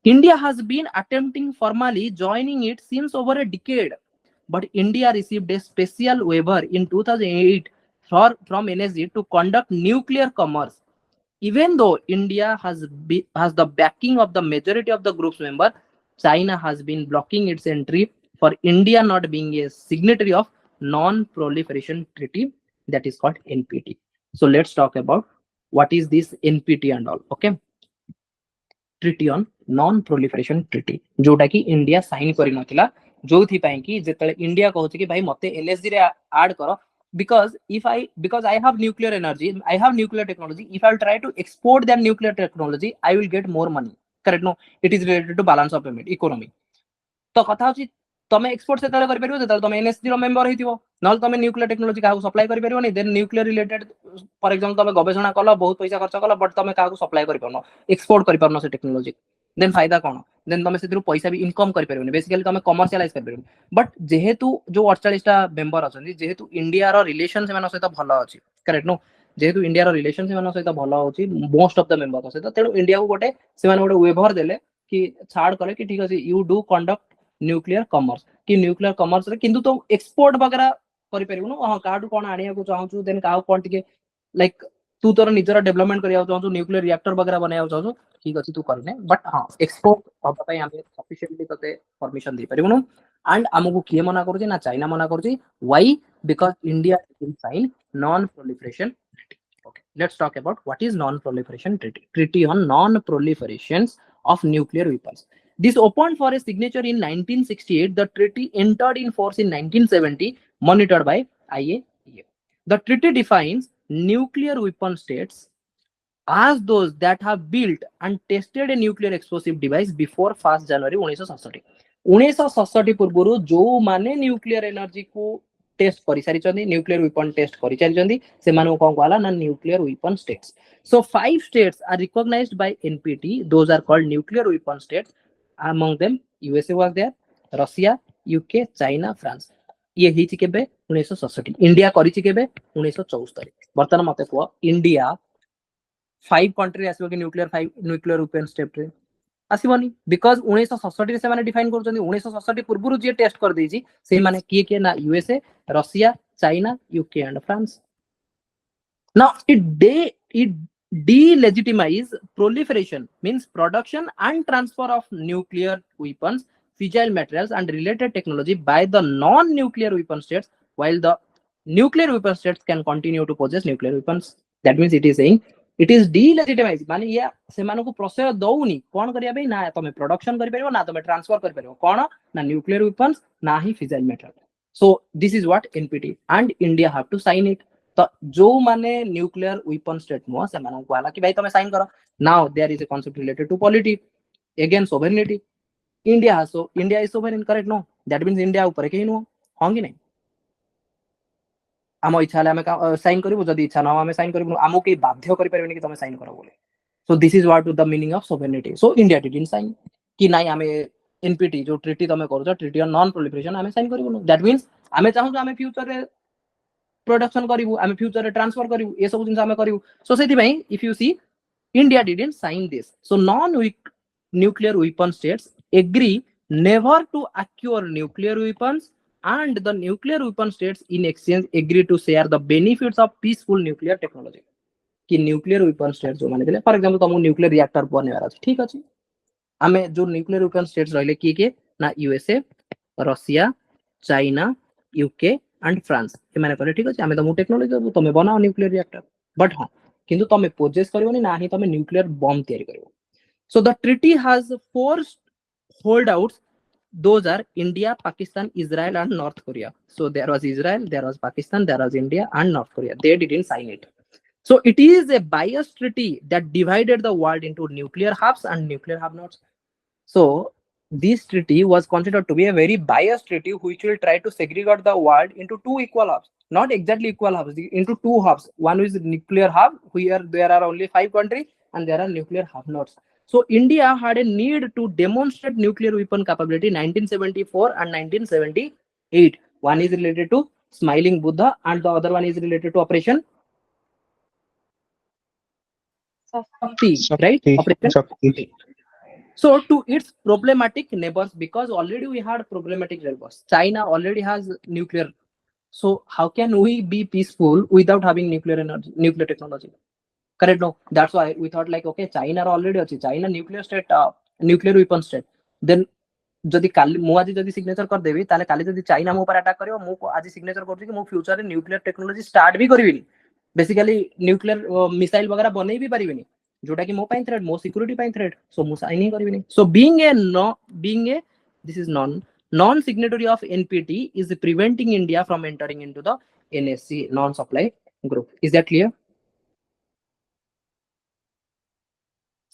India has been attempting formally joining it since over a decade, but India received a special waiver in 2008 from NSG to conduct nuclear commerce. Even though India has the backing of the majority of the group's member, China has been blocking its entry for India not being a signatory of non-proliferation treaty, that is called NPT. So let's talk about what is this NPT and all. Okay, treaty on non proliferation treaty, जोटा कि India sign करि नथिला, जोथि पई कि जेतले India कहउछि कि भाई मते NSG रे add करो, because I have nuclear energy, I have nuclear technology, if I will try to export that nuclear technology, I will get more money, correct no? It is related to balance of payment economy. तो कथा होछि तमे export सेतले करि परिबो जेतले तमे NSG रो member हेतिबो, नल तमे nuclear technology काहू supply करि परिबो नै, then nuclear related for example तमे गवेषणा कलो, बहुत पैसा खर्च कलो, बट तमे काहू सप्लाई करि परनो, एक्सपोर्ट करि परनो से टेक्नोलॉजी, देन फायदा कोन? देन तमे सेतिरु पैसा भी इनकम करि परिबो, बेसिकली तमे कमर्शियलाइज करि परिबो. बट जेहेतु जो 48 टा मेंबर अछन, जेहेतु इंडिया रो रिलेशन से मानो सहित भलो अछि, करेक्ट नो? जेहेतु इंडिया रो रिलेशन से मानो सहित भलो अछि मोस्ट ऑफ द मेंबर सहित, तेनु इंडिया को गोटे से माने गोटे वेवर देले कि छाड़ करे कि ठीक अछि you do conduct nuclear commerce, कि न्यूक्लियर कमर्स रे किंतु तो एक्सपोर्ट वगैरह करि परिबो, हां काडू कोन आनिया को चाहू, देन काहू कोन टिके लाइक तू तोर निजर डेवलपमेंट करिया चाहू, न्यूक्लियर रिएक्टर वगैरह बनाया चाहू, ठीक अछि तू करने, बट हां एक्सपोर्ट अब पई हम सफिशिएंटली तते परमिशन दे परिबो. and ଆମକୁ କିଏ ମନା କରୁଛି ନା ଚାଇନା ମନା କରୁଛି why because India didn't sign non-proliferation treaty. Okay, let's talk about what is non-proliferation treaty. Treaty on non-proliferation of nuclear weapons. This opened for a signature in 1968. The treaty entered in force in 1970, monitored by IAEA. The treaty defines nuclear weapon states as those that have built and tested a nuclear explosive device before 1st January 1967. 1967 ପୂର୍ବରୁ ଯୋଉମାନେ nuclear energy କୁ test କରିସାରିଛନ୍ତି nuclear weapon test କରିସାରିଛନ୍ତି ସେମାନଙ୍କୁ କଣ କୁହାଗଲା ନା nuclear weapon states. So 5 states are recognized by NPT. Those are called nuclear weapon states. Among them USA was there, Russia, UK, China, France. ये ହେଇଛି କେବେ 1967. ଇଣ୍ଡିଆ କରିଛି କେବେ 1974. ବର୍ତ୍ତମାନ ମତେ କୁହ ଇଣ୍ଡିଆ 5 कंट्री आसीबो कि न्यूक्लियर वेपन स्टेप रे आसीबोनी बिकॉज 1967 रे से माने डिफाइन करछन्ती 1967 पूर्वरु जे टेस्ट कर देछि से माने किए ना USA Russia China UK and France. Now it delegitimize proliferation means production and transfer of nuclear weapons, fissile materials and related technology by the non-nuclear weapon states, while the nuclear weapon states can continue to possess nuclear weapons. That means it is saying it is delegitimized माने या सेमानको प्रश्रय दउनी कोन करिया बे ना तमे production करि परिबो ना तमे transfer करि परिबो कोन ना न्यूक्लियर वेपन्स ना ही fissile metal. So this is what NPT and India have to sign it. तो जो माने न्यूक्लियर वेपन स्टेट मो सेमानको वाला कि भाई तमे साइन करो. Now there is a concept related to polity again sovereignty. India is sovereign correct no. That means India ऊपर के नो हों कि नहीं आम इच्छा आम साइन करूँ जब इच्छा ना आम साइन करूँ आमको कहीं बाध्य करें कि तुम साइन कर बोले. So this is what the meaning of sovereignty. So India didn't sign कि नाई आम एनपीटी जो ट्रीटी तुम कर ट्रीटी ऑन नॉन प्रोलिफरेशन आम साइन करूँ. दैट मीन्स आम चाहूँ आम फ्यूचर रे प्रोडक्शन करूँ आम फ्यूचर रे ट्रांसफर करूँ ये सब जिन आम करूँ. So say if you see India didn't sign this. So non nuclear weapon states agree never to acquire nuclear weapons and the nuclear weapon states in exchange agree to share the benefits of peaceful nuclear technology. कि nuclear weapon states जो माने देले for example तुमको nuclear reactor बनेवार अछि ठीक अछि आमे जो nuclear weapon states रहले के ना USA Russia China UK and France ए माने करे ठीक अछि आमे तुमको टेक्नोलॉजी देबो तुमे बनाओ nuclear reactor बट हां किंतु तुमे पोजेस करबोनी ना ही तुमे nuclear bomb तैयारी करबो. So the treaty has 4 holdouts. Those are India, Pakistan, Israel, and North Korea. So there was Israel, there was Pakistan, there was India, and North Korea. They didn't sign it. So it is a biased treaty that divided the world into nuclear hubs and nuclear have-nots. So this treaty was considered to be a very biased treaty which will try to segregate the world into 2 equal hubs. Not exactly equal hubs, into 2 hubs. One is nuclear hub where there are only 5 countries and there are nuclear have-nots. So India had a need to demonstrate nuclear weapon capability in 1974 and 1978. One is related to Smiling Buddha and the other one is related to Operation Shakti, right? Operation Shakti. So to its problematic neighbors, because already we had problematic neighbors. China already has nuclear. So how can we be peaceful without having nuclear energy, nuclear technology? Correct no. That's why we thought like okay China already ଅଛି China nuclear state nuclear weapon state. Then जदि काली मु आज जदि signature कर देबी ताले काली जदि China मो पर अटैक करियो मु आज सिग्नेचर करछि कि मु फ्यूचर रे न्यूक्लियर टेक्नोलॉजी स्टार्ट भी करबिनी. बेसिकली न्यूक्लियर मिसाइल वगैरह बनै भी परिबिनी जोटा कि मो पाइन थ्रेट मो सिक्योरिटी पाइन थ्रेट. सो मु साइन ही करबिनी. So being a this is non signatory of NPT is preventing India from entering into the NSC non supply group. Is that clear?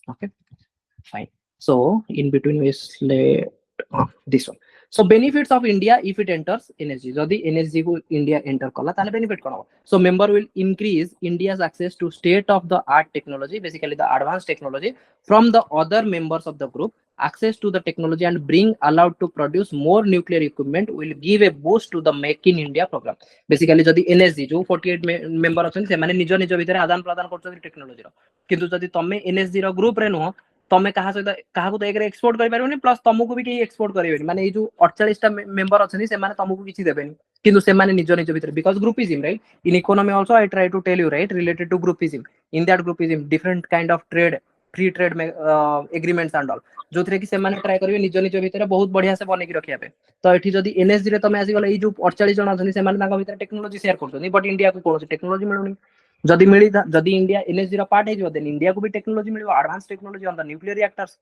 Okay, fine. So in between we select this one. So benefits of India if it enters NSG. So the NSG को India enter कला ताले benefit कौन हो? So member will increase India's access to state of the art technology, basically the advanced technology from the other members of the group. Access to the technology and being allowed to produce more nuclear equipment will give a boost to the Make in India program. Basically जदि NSG जो 48 member अछन से माने निजो निजो भितर आदान प्रदान करछन technology रो किंतु जदि तमे NSG रो ग्रुप रे नो तमे कहा सहित कहा को तो एक एक्सपोर्ट करि परबनी प्लस तुमको भी के एक्सपोर्ट करिवेनी माने ए जो 48 टा मेंबर अछनी से माने तुमको किछि देबेनी किंतु से माने निजो निजो भितर because groupism right in economy also I try to tell you right related to groupism in that groupism different kind of trade free trade agreements and all जो थे कि सेमाने ट्राई करिवे निज निज भितर बहुत बढ़िया से बनेकी रखिया पे तो एठी जदी एनएसजी रे तमे आसी गले ए जो 48 जण अछन सेमाने तांका भितर टेक्नोलॉजी शेयर करछन बट इंडिया को कोनोसी टेक्नोलॉजी मिलुनी जदी मिली जदी इंडिया एनएसजी रा पार्ट है जो देन इंडिया को भी टेक्नोलॉजी मिलिबो advance technology on the nuclear reactors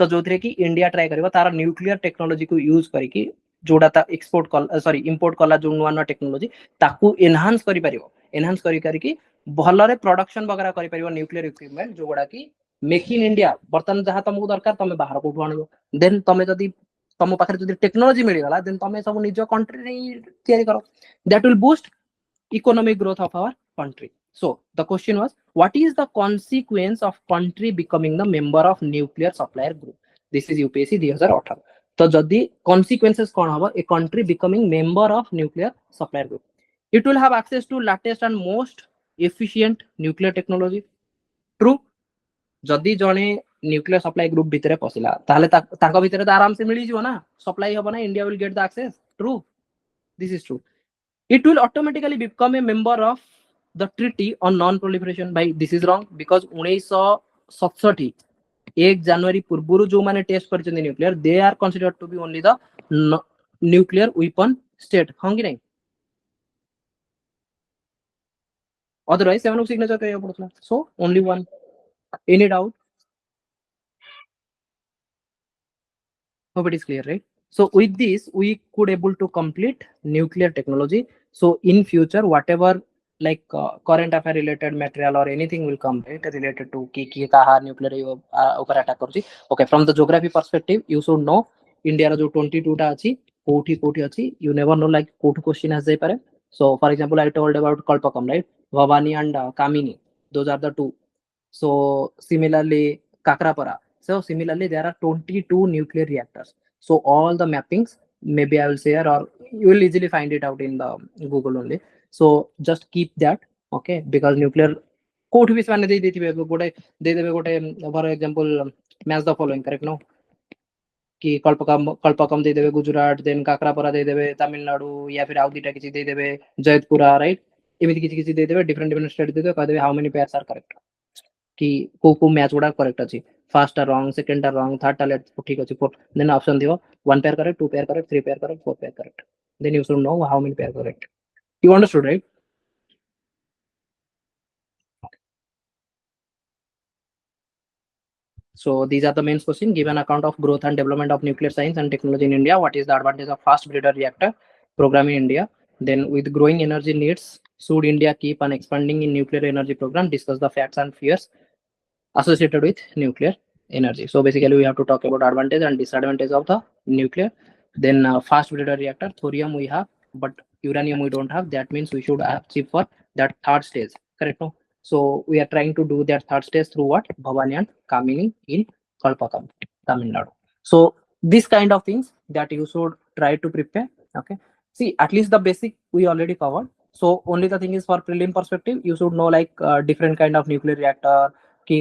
तो जो थे कि इंडिया ट्राई करिवो तार न्यूक्लियर टेक्नोलॉजी को यूज करिकी जोड़ा ता एक्सपोर्ट सॉरी इंपोर्ट कला जो नुआ नुआ टेक्नोलॉजी ताकू एनहांस करि परिबो एनहांस करि करिकी भलरे प्रोडक्शन वगैरह करि परिबो न्यूक्लियर इक्विपमेंट जो गुडा की मेक इन इंडिया बर्तन जहां तुमको दरकार तमे बाहर कोठु आनिबो देन तमे जदी तुम पाखरे जदी टेक्नोलॉजी मिली गला देन तमे सब निज कंट्री रे तयारी करो that will boost economic growth of our country. So the question was, what is the consequence of country becoming the member of nuclear supplier group? This is UPSC 2018. तो जदि consequences कौन हबो a country becoming member of nuclear supplier group? It will have access to latest and most efficient nuclear technology. True. जदि जणे nuclear supply group भितरे पसिला ताले ताको भितरे त आराम से मिली जिवो ना सप्लाई हबो ना India will get the access. True. This is true. It will automatically become a member of the treaty on non-proliferation. By this is wrong because 1967 1 जनवरी पूर्व जो माने टेस्ट करछन nuclear they are considered to be only the nuclear weapon state हां कि नहीं otherwise seven signature करिया पड़थला so only one any doubt hope it is clear, right? So with this we could able to complete nuclear technology. So in future whatever like current affair related material or anything will come, right, related to ki kaha nuclear upar attack karuchi. Okay, from the geography perspective you should know India ra jo 22 ta achi koti achi you never know like kotu question has jai pare. So for example I told about Kalpakam, right? Bhavani and Kamini, those are the two. So similarly Kakrapara. So similarly, there are 22 nuclear reactors. So all the mappings, maybe I will share or you will easily find it out in the Google only. So just keep that, okay? Because nuclear कोठ भी माने दे देथिबे गोटे दे देबे गोटे for example match the following correct no कि कल्पकम दे देबे Gujarat then काकरापरा दे देबे तमिलनाडु या फिर आउ दिटा किछि दे देबे जयपुरा राइट एमिति किछि दे देबे डिफरेंट स्टेट दे देबे कह देबे how many pairs are correct कि को मैच गुडा करेक्ट अछि first are wrong second are wrong third are ठीक अछि फोर्थ देन ऑप्शन दियो one pair correct two pair correct three pair correct four pair correct then you should know how many pair correct you understood, right? So these are the main questions. Give an account of growth and development of nuclear science and technology in India. What is the advantage of fast breeder reactor program in India? Then with growing energy needs, should India keep on expanding in nuclear energy program? Discuss the facts and fears associated with nuclear energy. So basically we have to talk about advantage and disadvantage of the nuclear. Then fast breeder reactor, thorium we have, but uranium we don't have. That means we should achieve for that third stage, correct? No? So we are trying to do that third stage through what? Bhavani and Kamini in Kalpakam, Tamil Nadu. So this kind of things that you should try to prepare. Okay. See, at least the basic we already covered. So only the thing is for prelim perspective, you should know like different kind of nuclear reactor कि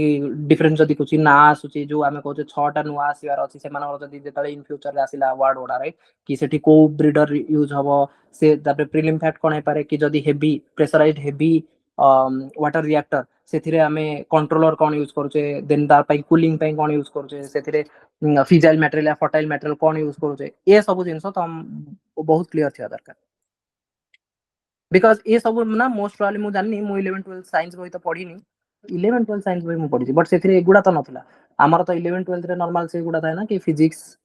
different जदी कुछ ना आसुची जो आमे कहते छटा नुआ आसीबार अछि से मानकर जदी जेतले इन फ्यूचर रे आसिला अवार्ड ओडा राइट कि सेठी को ब्रीडर यूज हबो से तापर प्रीलिम फैक्ट कोन पारे कि जदी heavy pressurized heavy water reactor सेथिरे आमे कंट्रोलर कोन यूज करूचे देन दार पई कूलिंग पई कोन यूज करूचे सेथिरे फिजाइल मटेरियल या फर्टाइल मटेरियल कोन यूज करूचे ए सब जिंस तो हम बहुत क्लियर थिया दरकार बिकॉज़ ए सब ना मोस्ट प्रोबब्ली मु जाननी मु 11 12 साइंस बही तो पढिनी 11 12 साइंस बही मु पढिছি बट सेथिरे एगुडा तो नथला हमर तो 11 12 रे नॉर्मल से एगुडा थाय ना कि फिजिक्स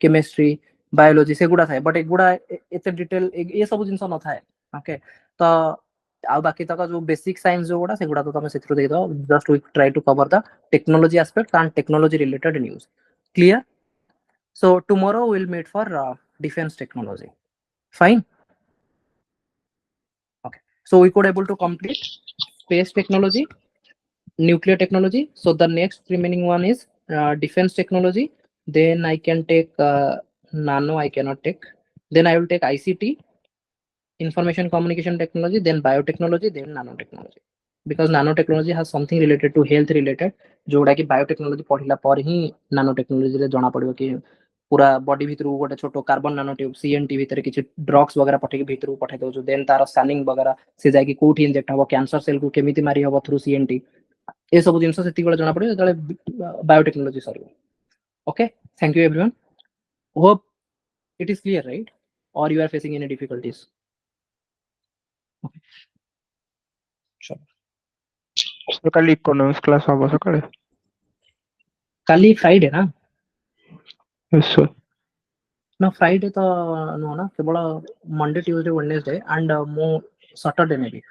केमिस्ट्री बायोलॉजी से गुडा थाय बट एगुडा एते डिटेल ए सब जिंस न थाय ओके तो आ बाकी तक जो बेसिक साइंस जो गुडा से गुडा तो तमे सेथिरो देख दो just we try to cover the technology aspect and technology related news clear so tomorrow we will meet for defence technology fine okay so we could able to complete space technology nuclear technology so the next remaining one is defense technology then I can take nano I cannot take then I will take ICT information communication technology then biotechnology then nanotechnology because nanotechnology has something related to health related जोड़ा कि biotechnology पढ़िला पर ही nanotechnology रे जଣା पड़िबो कि पूरा body भीतर गोटे छोटो carbon नानो ट्यूब सीएनटी भीतर किछि ड्रग्स वगैरह पठे भीतर पठे दउ देन तार स्कैनिंग वगैरह से जाय कि कोठी इंजेक्ट हबो कैंसर सेल को केमिति मारी हबो थ्रू सीएनटी ए सब जिनस सेति बेले जना पड़े जले biotechnology sir. Okay, thank you everyone. Hope it is clear, right? Or you are facing any difficulties? Okay. Sure. सकाळी इकॉनॉमिक्स क्लास हबो सकाळी काली फ्राइडे ना यस सर ना फ्राइडे तो नो ना केवल मंडे ट्यूसडे वेडनेसडे एंड मो सैटरडे मे बी